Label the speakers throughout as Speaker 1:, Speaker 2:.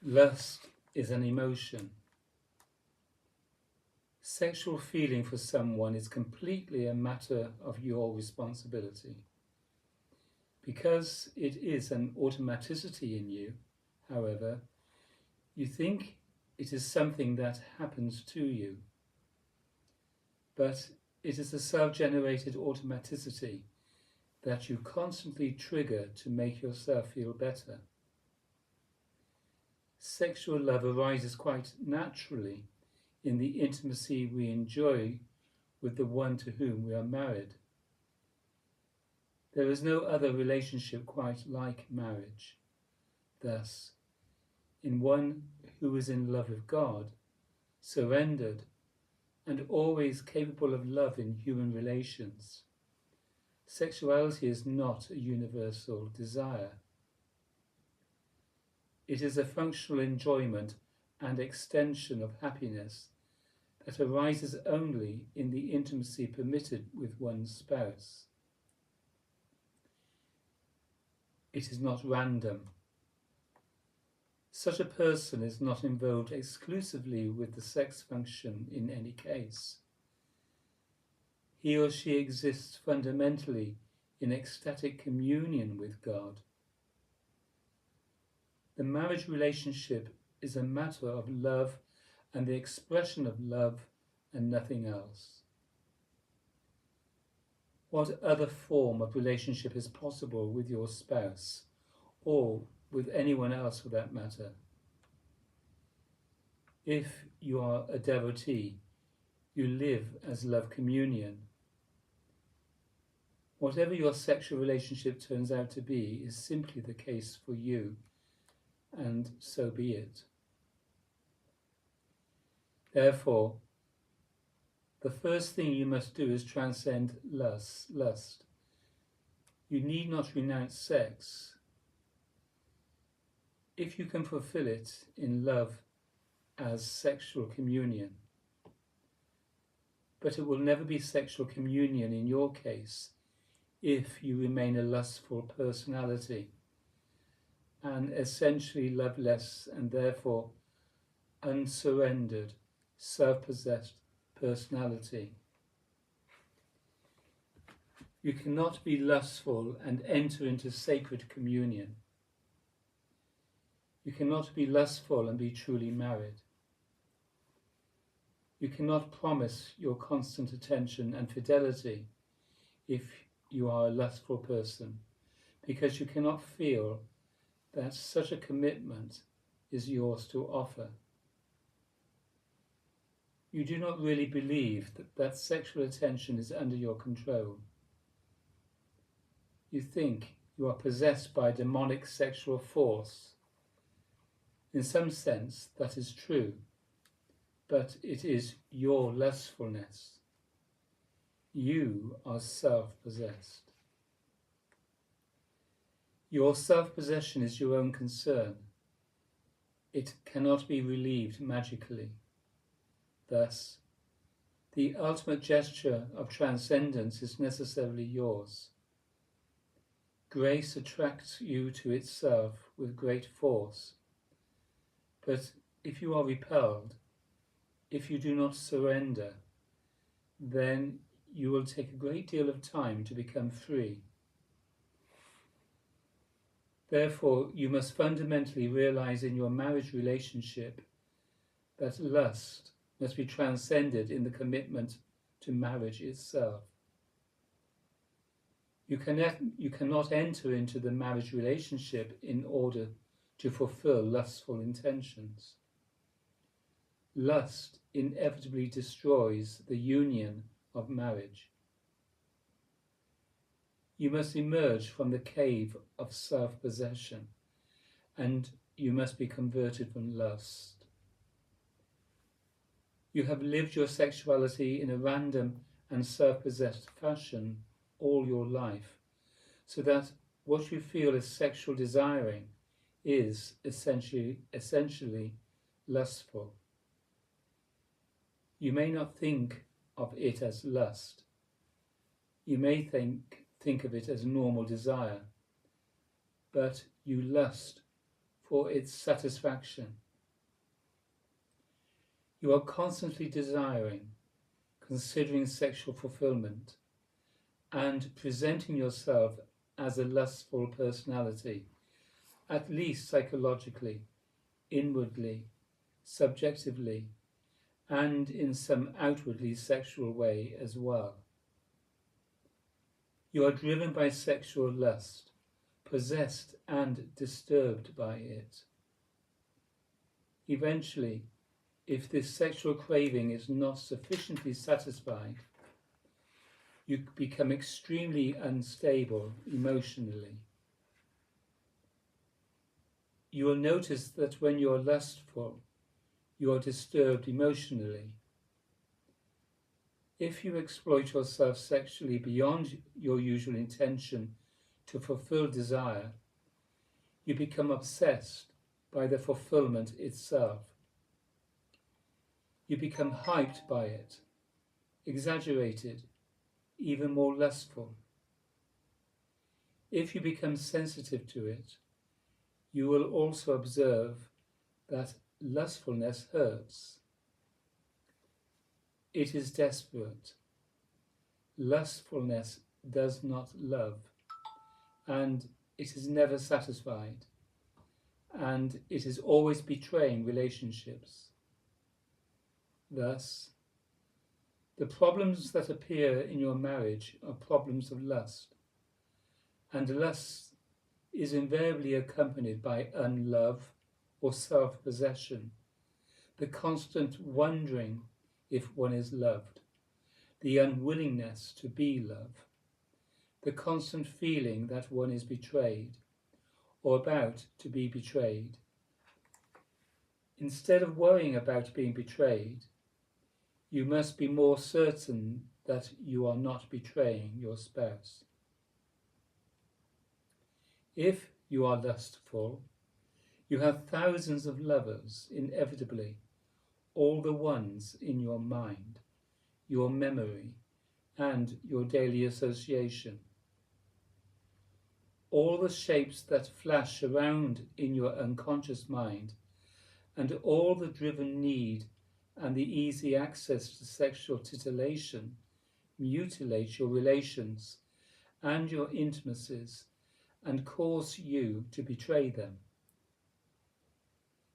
Speaker 1: Lust is an emotion. Sexual feeling for someone is completely a matter of your responsibility. Because it is an automaticity in you, however, you think it is something that happens to you. But it is a self-generated automaticity that you constantly trigger to make yourself feel better. Sexual love arises quite naturally in the intimacy we enjoy with the one to whom we are married. There is no other relationship quite like marriage. Thus, in one who is in love with God, surrendered, and always capable of love in human relations, sexuality is not a universal desire. It is a functional enjoyment and extension of happiness that arises only in the intimacy permitted with one's spouse. It is not random. Such a person is not involved exclusively with the sex function in any case. He or she exists fundamentally in ecstatic communion with God. The marriage relationship is a matter of love and the expression of love and nothing else. What other form of relationship is possible with your spouse, or with anyone else for that matter? If you are a devotee, you live as love communion. Whatever your sexual relationship turns out to be is simply the case for you, and so be it. Therefore, the first thing you must do is transcend lust. You need not renounce sex. If you can fulfill it in love as sexual communion, but it will never be sexual communion in your case if you remain a lustful personality, an essentially loveless and therefore unsurrendered, self-possessed personality. You cannot be lustful and enter into sacred communion. You cannot be lustful and be truly married. You cannot promise your constant attention and fidelity if you are a lustful person, because you cannot feel that such a commitment is yours to offer. You do not really believe that sexual attention is under your control. You think you are possessed by a demonic sexual force. In some sense, that is true, but it is your lustfulness. You are self-possessed. Your self-possession is your own concern. It cannot be relieved magically. Thus, the ultimate gesture of transcendence is necessarily yours. Grace attracts you to itself with great force. But if you are repelled, if you do not surrender, then you will take a great deal of time to become free. Therefore, you must fundamentally realize in your marriage relationship that lust must be transcended in the commitment to marriage itself. You cannot enter into the marriage relationship in order to fulfill lustful intentions. Lust inevitably destroys the union of marriage. You must emerge from the cave of self-possession, and you must be converted from lust. You have lived your sexuality in a random and self-possessed fashion all your life, so that what you feel as sexual desiring is essentially lustful. You may not think of it as lust. You may think of it as normal desire, but you lust for its satisfaction. You are constantly desiring, considering sexual fulfillment, and presenting yourself as a lustful personality, at least psychologically, inwardly, subjectively, and in some outwardly sexual way as well. You are driven by sexual lust, possessed and disturbed by it. Eventually, if this sexual craving is not sufficiently satisfied, you become extremely unstable emotionally. You will notice that when you are lustful, you are disturbed emotionally. If you exploit yourself sexually beyond your usual intention to fulfill desire, you become obsessed by the fulfillment itself. You become hyped by it, exaggerated, even more lustful. If you become sensitive to it, you will also observe that lustfulness hurts. It is desperate. Lustfulness does not love, and it is never satisfied, and it is always betraying relationships. Thus, the problems that appear in your marriage are problems of lust, and lust is invariably accompanied by unlove or self-possession, the constant wondering if one is loved, the unwillingness to be loved, the constant feeling that one is betrayed or about to be betrayed. Instead of worrying about being betrayed, you must be more certain that you are not betraying your spouse. If you are lustful, you have thousands of lovers, inevitably, all the ones in your mind, your memory, and your daily association. All the shapes that flash around in your unconscious mind, and all the driven need and the easy access to sexual titillation mutilate your relations and your intimacies and cause you to betray them.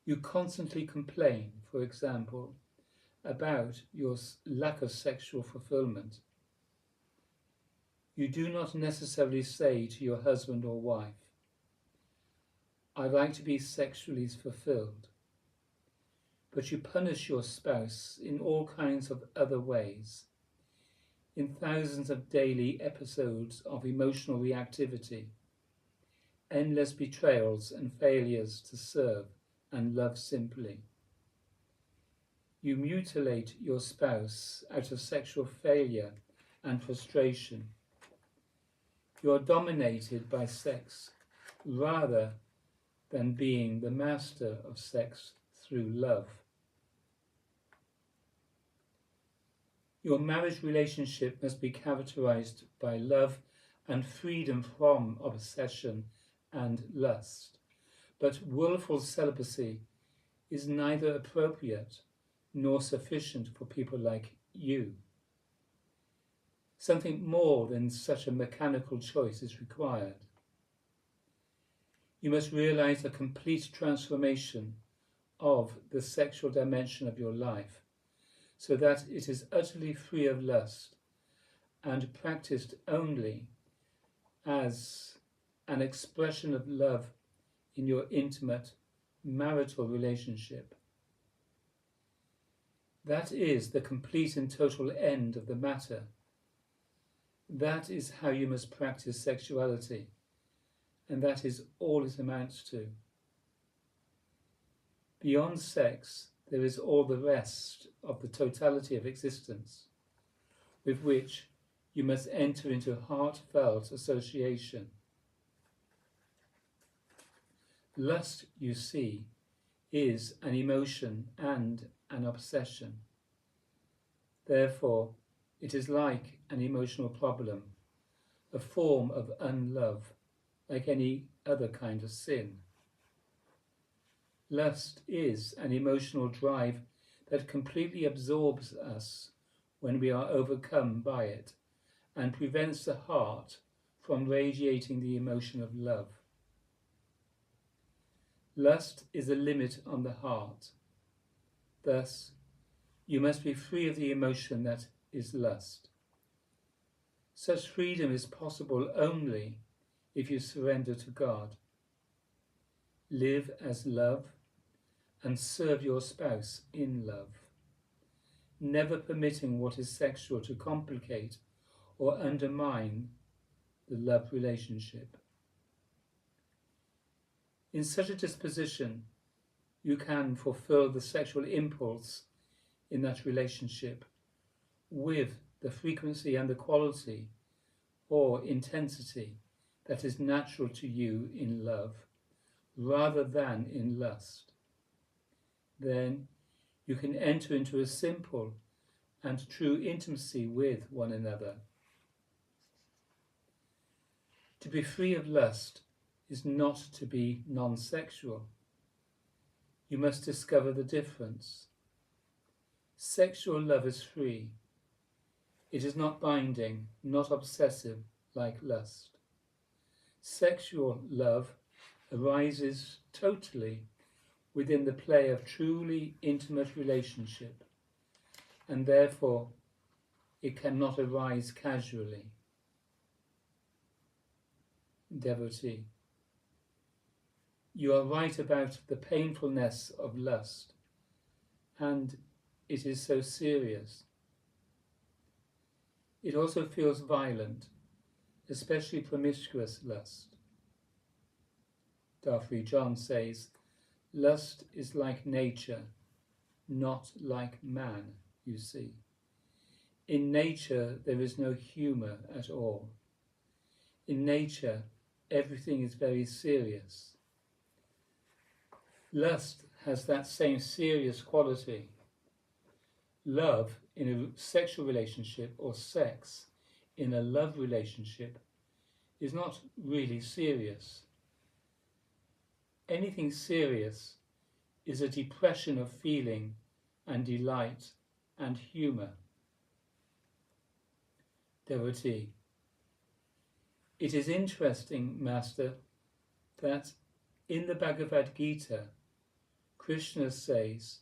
Speaker 1: You constantly complain, for example, about your lack of sexual fulfillment. You do not necessarily say to your husband or wife, "I like to be sexually fulfilled," but you punish your spouse in all kinds of other ways, in thousands of daily episodes of emotional reactivity, endless betrayals and failures to serve and love simply. You mutilate your spouse out of sexual failure and frustration. You are dominated by sex rather than being the master of sex through love. Your marriage relationship must be characterized by love and freedom from obsession and lust, but willful celibacy is neither appropriate nor sufficient for people like you. Something more than such a mechanical choice is required. You must realize a complete transformation of the sexual dimension of your life, so that it is utterly free of lust and practiced only as an expression of love in your intimate marital relationship. That is the complete and total end of the matter. That is how you must practice sexuality, and that is all it amounts to. Beyond sex, there is all the rest of the totality of existence, with which you must enter into heartfelt association. Lust, you see, is an emotion and an obsession. Therefore, it is like an emotional problem, a form of unlove, like any other kind of sin. Lust is an emotional drive that completely absorbs us when we are overcome by it and prevents the heart from radiating the emotion of love. Lust is a limit on the heart. Thus, you must be free of the emotion that is lust. Such freedom is possible only if you surrender to God. Live as love and serve your spouse in love, never permitting what is sexual to complicate or undermine the love relationship. In such a disposition, you can fulfill the sexual impulse in that relationship with the frequency and the quality or intensity that is natural to you in love rather than in lust. Then you can enter into a simple and true intimacy with one another. To be free of lust is not to be non-sexual. You must discover the difference. Sexual love is free. It is not binding, not obsessive like lust. Sexual love arises totally within the play of truly intimate relationship, and therefore it cannot arise casually. Devotee, you are right about the painfulness of lust, and it is so serious. It also feels violent, especially promiscuous lust. Darfri John says, lust is like nature, not like man, you see. In nature there is no humour at all. In nature everything is very serious. Lust has that same serious quality. Love in a sexual relationship or sex in a love relationship is not really serious. Anything serious is a depression of feeling and delight and humour. Devotee, it is interesting, Master, that in the Bhagavad Gita, Krishna says,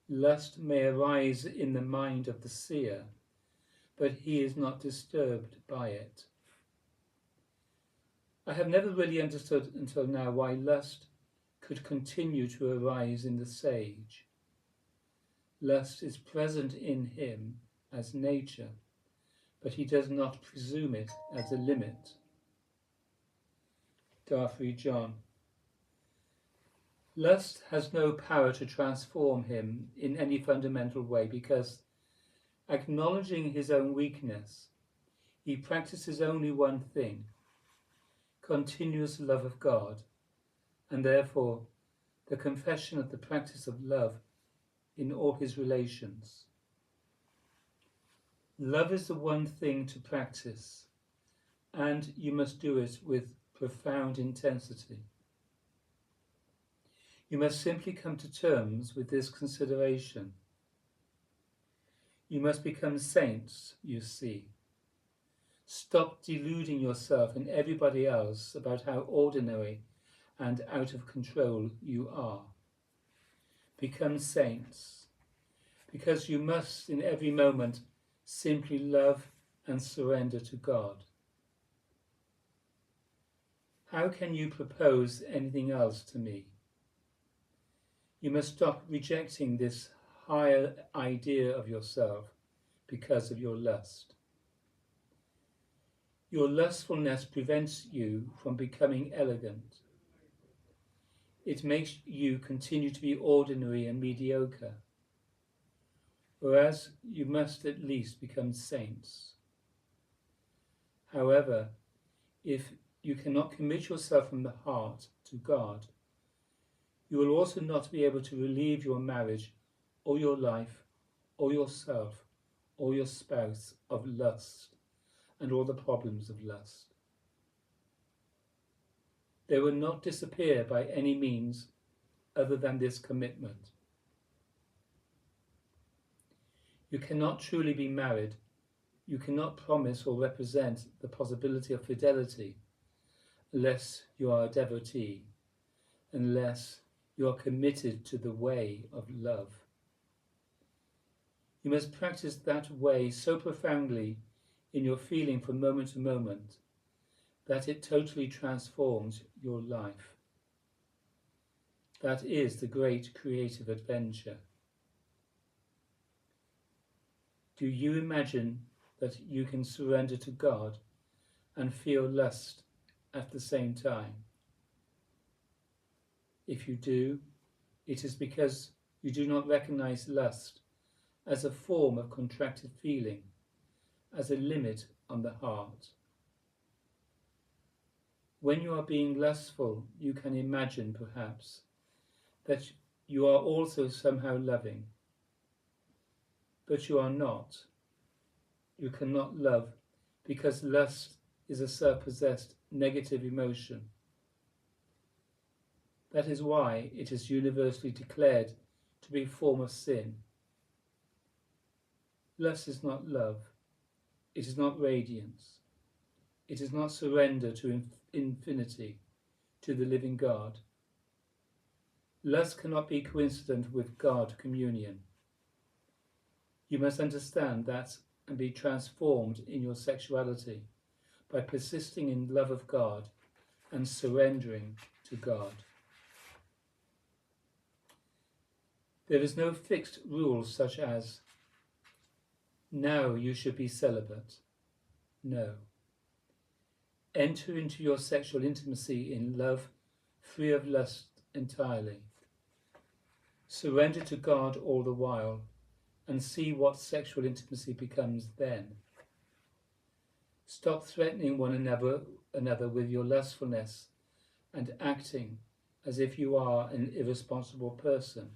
Speaker 1: lust may arise in the mind of the seer, but he is not disturbed by it. I have never really understood until now why lust could continue to arise in the sage. Lust is present in him as nature, but he does not presume it as a limit. Darfri John, lust has no power to transform him in any fundamental way because, acknowledging his own weakness, he practices only one thing, continuous love of God, and therefore the confession of the practice of love in all his relations. Love is the one thing to practice, and you must do it with profound intensity. You must simply come to terms with this consideration. You must become saints, you see. Stop deluding yourself and everybody else about how ordinary and out of control you are. Become saints, because you must in every moment simply love and surrender to God. How can you propose anything else to me? You must stop rejecting this higher idea of yourself because of your lust. Your lustfulness prevents you from becoming elegant. It makes you continue to be ordinary and mediocre, whereas you must at least become saints. However, if you cannot commit yourself from the heart to God, you will also not be able to relieve your marriage or your life or yourself or your spouse of lust and all the problems of lust. They will not disappear by any means other than this commitment. You cannot truly be married. You cannot promise or represent the possibility of fidelity unless you are a devotee, unless you are committed to the way of love. You must practice that way so profoundly in your feeling from moment to moment that it totally transforms your life. That is the great creative adventure. Do you imagine that you can surrender to God and feel lust at the same time? If you do, it is because you do not recognize lust as a form of contracted feeling, as a limit on the heart. When you are being lustful, you can imagine, perhaps, that you are also somehow loving. But you are not. You cannot love because lust is a self-possessed negative emotion. That is why it is universally declared to be a form of sin. Lust is not love. It is not radiance. It is not surrender to infinity, to the living God. Lust cannot be coincident with God communion. You must understand that and be transformed in your sexuality by persisting in love of God and surrendering to God. There is no fixed rule such as, now you should be celibate. No. Enter into your sexual intimacy in love, free of lust entirely. Surrender to God all the while, and see what sexual intimacy becomes then. Stop threatening one another with your lustfulness and acting as if you are an irresponsible person.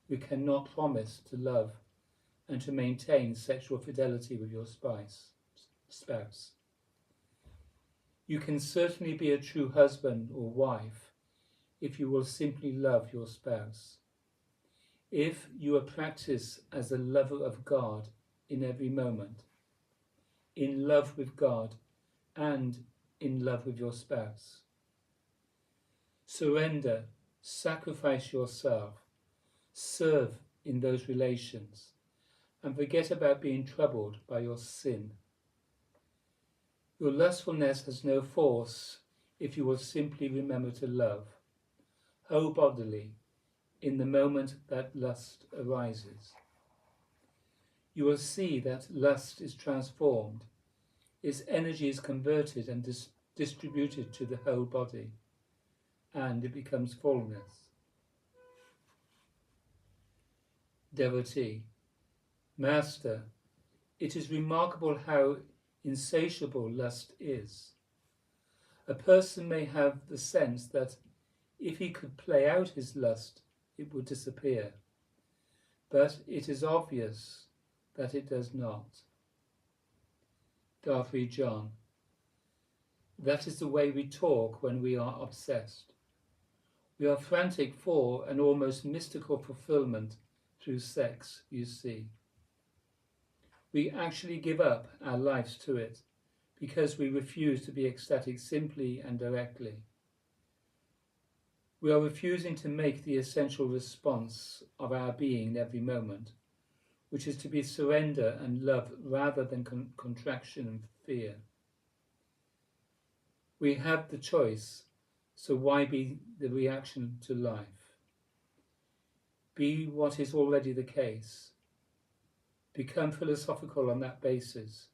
Speaker 1: You cannot promise to love and to maintain sexual fidelity with your spouse. You can certainly be a true husband or wife if you will simply love your spouse. If you are practiced as a lover of God in every moment, in love with God and in love with your spouse. Surrender, sacrifice yourself, serve in those relations, and forget about being troubled by your sin. Your lustfulness has no force if you will simply remember to love, wholeheartedly, in the moment that lust arises. You will see that lust is transformed, its energy is converted and distributed to the whole body, and it becomes fullness. Devotee, Master, it is remarkable how insatiable lust is. A person may have the sense that if he could play out his lust, it would disappear. But it is obvious that it does not. Darthree John. That is the way we talk when we are obsessed. We are frantic for an almost mystical fulfillment through sex, you see. We actually give up our lives to it because we refuse to be ecstatic simply and directly. We are refusing to make the essential response of our being in every moment, which is to be surrender and love rather than contraction and fear. We have the choice, so why be the reaction to life? Be what is already the case. Become philosophical on that basis,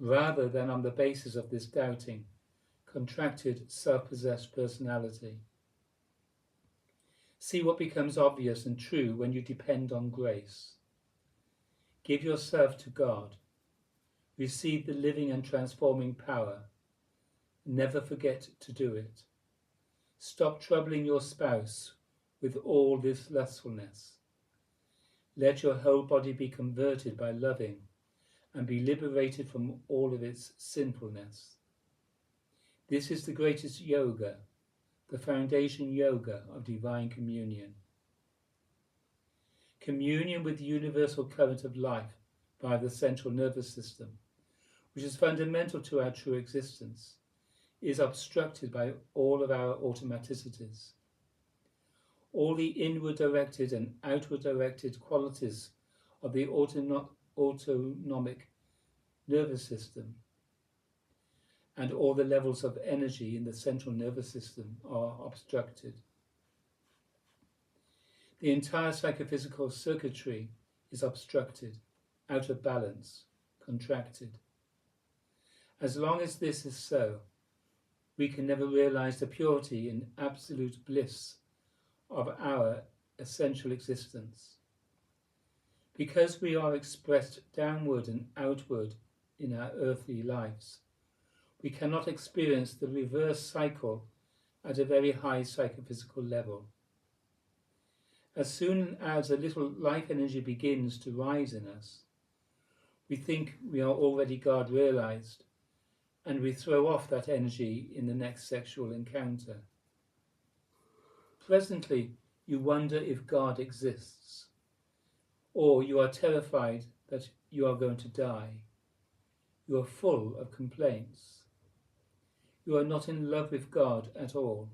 Speaker 1: rather than on the basis of this doubting, contracted, self-possessed personality. See what becomes obvious and true when you depend on grace. Give yourself to God. Receive the living and transforming power. Never forget to do it. Stop troubling your spouse with all this lustfulness. Let your whole body be converted by loving and be liberated from all of its sinfulness. This is the greatest yoga, the foundation yoga of divine communion. Communion with the universal current of life via the central nervous system, which is fundamental to our true existence, is obstructed by all of our automaticities. All the inward-directed and outward-directed qualities of the autonomic nervous system and all the levels of energy in the central nervous system are obstructed. The entire psychophysical circuitry is obstructed, out of balance, contracted. As long as this is so, we can never realize the purity and absolute bliss of our essential existence. Because we are expressed downward and outward in our earthly lives, we cannot experience the reverse cycle at a very high psychophysical level. As soon as a little life energy begins to rise in us, we think we are already God realized, and we throw off that energy in the next sexual encounter. Presently, you wonder if God exists, or you are terrified that you are going to die. You are full of complaints. You are not in love with God at all.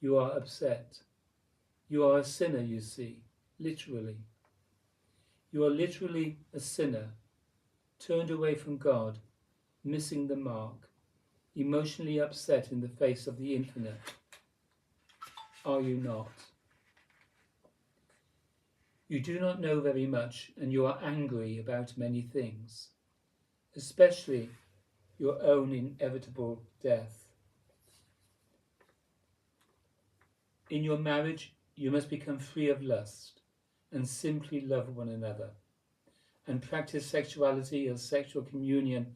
Speaker 1: You are upset. You are a sinner, you see, literally. You are literally a sinner, turned away from God, missing the mark, emotionally upset in the face of the infinite. Are you not? You do not know very much, and you are angry about many things, especially your own inevitable death. In your marriage, you must become free of lust and simply love one another and practice sexuality as sexual communion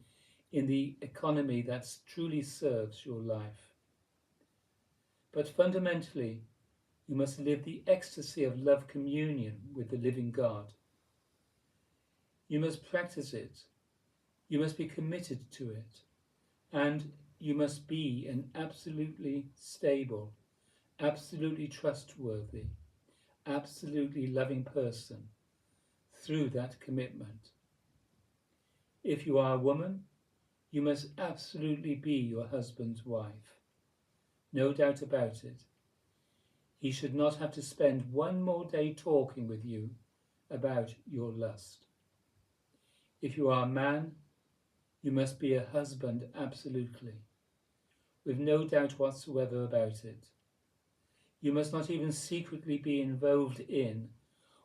Speaker 1: in the economy that truly serves your life. But fundamentally, you must live the ecstasy of love communion with the living God. You must practice it. You must be committed to it. And you must be an absolutely stable, absolutely trustworthy, absolutely loving person through that commitment. If you are a woman, you must absolutely be your husband's wife. No doubt about it. He should not have to spend one more day talking with you about your lust. If you are a man, you must be a husband absolutely, with no doubt whatsoever about it. You must not even secretly be involved in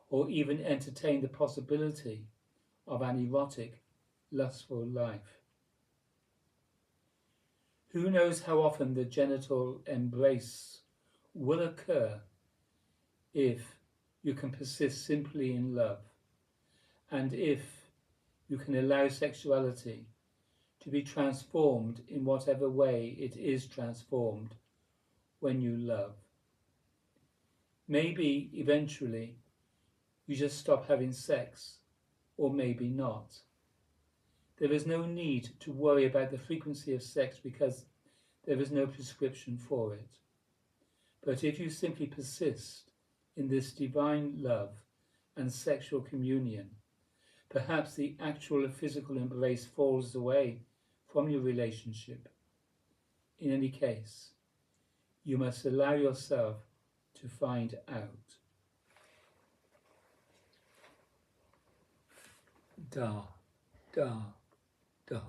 Speaker 1: or even entertain the possibility of an erotic, lustful life. Who knows how often the genital embrace will occur if you can persist simply in love, and if you can allow sexuality to be transformed in whatever way it is transformed when you love. Maybe eventually you just stop having sex, or maybe not. There is no need to worry about the frequency of sex because there is no prescription for it. But if you simply persist in this divine love and sexual communion, perhaps the actual physical embrace falls away from your relationship. In any case, you must allow yourself to find out. Da, da, da.